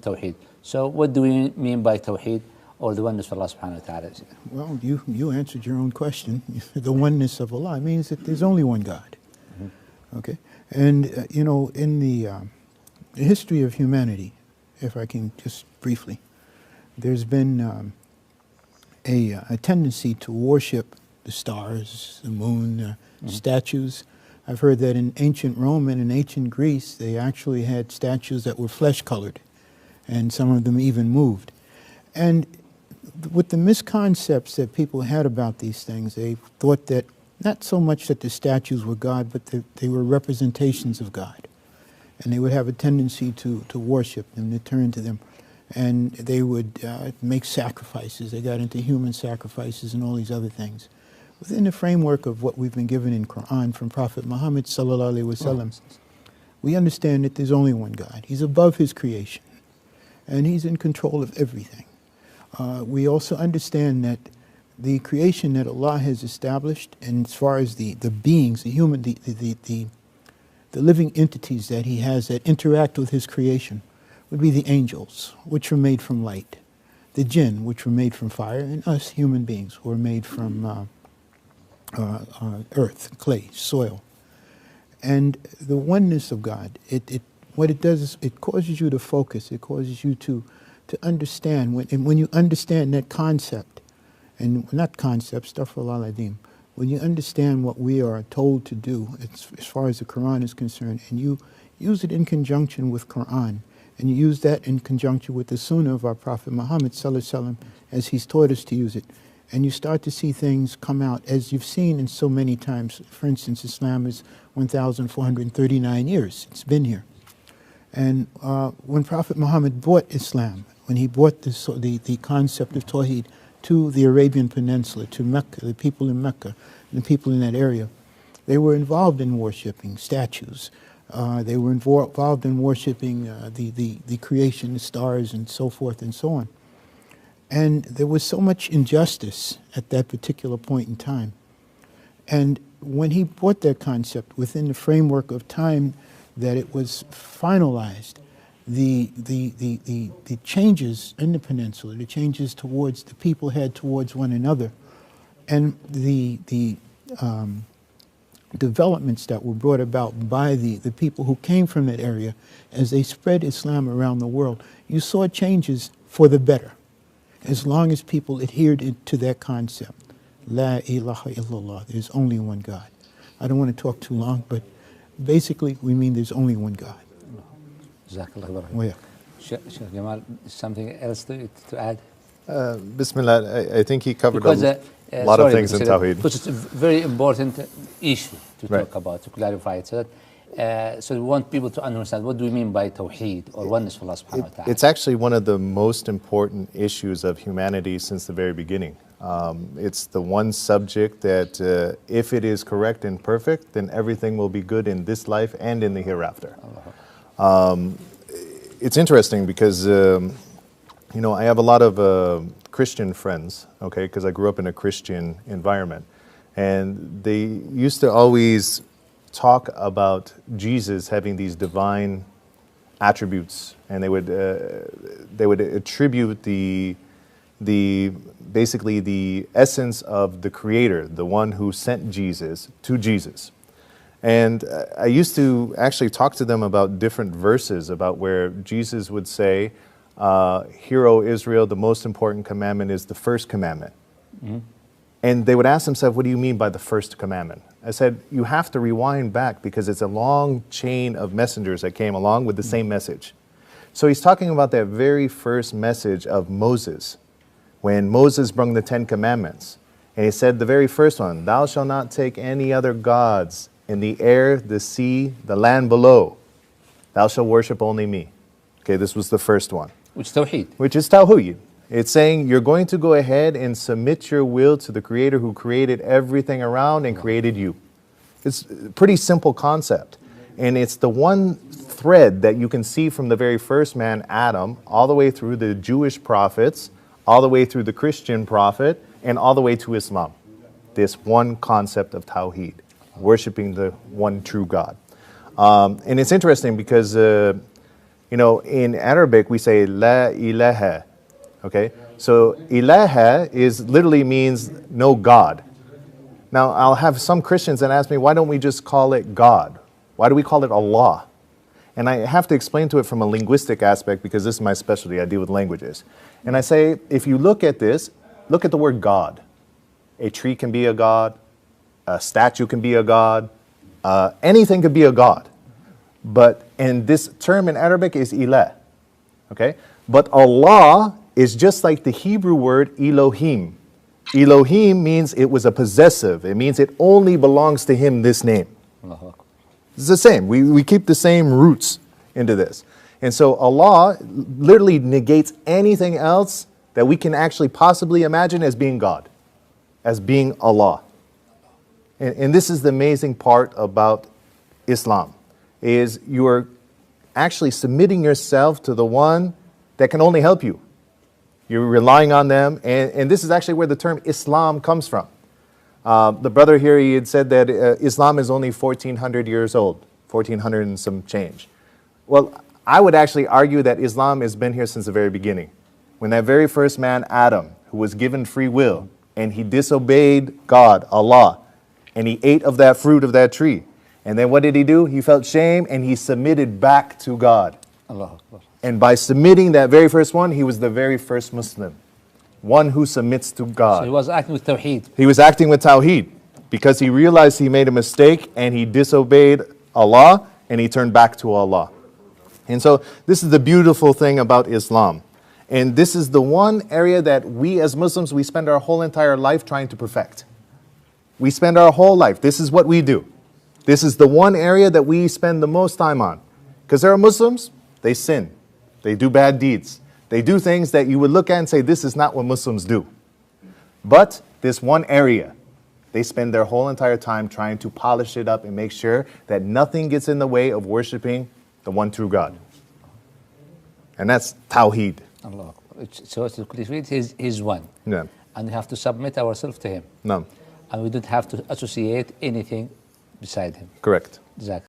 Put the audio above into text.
Tawheed. So what do we mean by Tawheed, or the oneness of Allah subhanahu wa ta'ala? Well, you answered your own question. The oneness of Allah means that there's only one God. Okay? And, you know, in the history of humanity, if I can just briefly, there's been a tendency to worship the stars, the moon, statues. I've heard that in ancient Rome and in ancient Greece, they actually had statues that were flesh-colored, and some of them even moved. And with the misconcepts that people had about these things, they thought that not so much that the statues were God, but they were representations of God. And they would have a tendency to worship them, to turn to them. And they would make sacrifices. They got into human sacrifices and all these other things. Within the framework of what we've been given in Quran from Prophet Muhammad sallallahu alaihi wasallam, we understand that there's only one God. He's above his creation, and he's in control of everything. We also understand that the creation that Allah has established, and as far as the beings, the human, the living entities that he has that interact with his creation, would be the angels, which were made from light, the jinn, which were made from fire, and us human beings, who are made from earth, clay, soil. And the oneness of God, what it does is it causes you to focus, it causes you to understand. When you understand that concept, and not concept, astaghfirullah al-azim, when you understand what we are told to do as far as the Quran is concerned, and you use it in conjunction with Quran, and you use that in conjunction with the Sunnah of our Prophet Muhammad sallallahu alaihi wasallam, as he's taught us to use it, and you start to see things come out as you've seen in so many times. For instance, Islam is 1,439 years. It's been here. And when Prophet Muhammad brought Islam, when he brought the concept of Tawheed to the Arabian Peninsula, to Mecca, the people in Mecca, and the people in that area, they were involved in worshipping statues. They were involved in worshipping the creation, the stars, and so forth and so on. And there was so much injustice at that particular point in time. And when he brought that concept within the framework of time that it was finalized, the changes in the peninsula, the changes towards the people had towards one another, and the developments that were brought about by the people who came from that area as they spread Islam around the world, you saw changes for the better, as long as people adhered to that concept. La ilaha illallah, there's only one God. I don't want to talk too long, but basically we mean there's only one God. Jazakallah. Sheikh Jamal, something else to add? Bismillah, I think he covered a lot of things in Tawheed. Because it's a very important issue to talk about, to clarify it. So we want people to understand, what do we mean by Tawheed, or oneness of Allah subhanahu wa ta'ala? It's actually one of the most important issues of humanity since the very beginning. It's the one subject that if it is correct and perfect, then everything will be good in this life and in the hereafter. It's interesting because, you know, I have a lot of Christian friends, okay, because I grew up in a Christian environment. And they used to always talk about Jesus having these divine attributes, and they would attribute basically the essence of the Creator, the one who sent Jesus, to Jesus. And I used to actually talk to them about different verses about where Jesus would say, "Hear, O Israel, the most important commandment is the first commandment." And they would ask themselves, what do you mean by the first commandment? I said, you have to rewind back because it's a long chain of messengers that came along with the same message. So he's talking about that very first message of Moses, when Moses brought the 10 Commandments. And he said the very first one, "Thou shalt not take any other gods in the air, the sea, the land below. Thou shalt worship only me." Okay, this was the first one. Which is Tawheed. Which is Tawheed. It's saying you're going to go ahead and submit your will to the Creator who created everything around and created you. It's a pretty simple concept. And it's the one thread that you can see from the very first man, Adam, all the way through the Jewish prophets, all the way through the Christian prophet, and all the way to Islam. This one concept of Tawheed, worshiping the one true God. And it's interesting because, you You know, in Arabic we say La ilaha. Okay? So ilaha is literally means no God. Now I'll have some Christians that ask me, why don't we just call it God? Why do we call it Allah? And I have to explain to it from a linguistic aspect because this is my specialty. I deal with languages. And I say, if you look at this, look at the word God. A tree can be a God. A statue can be a God. Anything could be a God. And this term in Arabic is ilah. Okay? But Allah is just like the Hebrew word Elohim. Elohim means it was a possessive. It means it only belongs to Him, this name. It's the same. We keep the same roots into this. And so Allah literally negates anything else that we can actually possibly imagine as being God, as being Allah. And this is the amazing part about Islam, is you are actually submitting yourself to the one that can only help you. You're relying on them, and this is actually where the term Islam comes from. The brother here, he had said that Islam is only 1,400 years old, 1,400 and some change. Well, I would actually argue that Islam has been here since the very beginning. When that very first man, Adam, who was given free will, and he disobeyed God, Allah, and he ate of that fruit of that tree. And then what did he do? He felt shame, and he submitted back to God. Allah Akbar. And by submitting that very first one, he was the very first Muslim. One who submits to God. So he was acting with Tawheed. He was acting with Tawheed because he realized he made a mistake and he disobeyed Allah and he turned back to Allah. And so this is the beautiful thing about Islam. And this is the one area that we as Muslims, we spend our whole entire life trying to perfect. We spend our whole life. This is what we do. This is the one area that we spend the most time on. Because there are Muslims, they sin. They do bad deeds. They do things that you would look at and say, this is not what Muslims do. But this one area, they spend their whole entire time trying to polish it up and make sure that nothing gets in the way of worshiping the one true God. And that's Tawheed. Allah Akbar. So to complete, He's one. Yeah. And we have to submit ourselves to Him. No. And we don't have to associate anything beside Him. Correct. Exactly.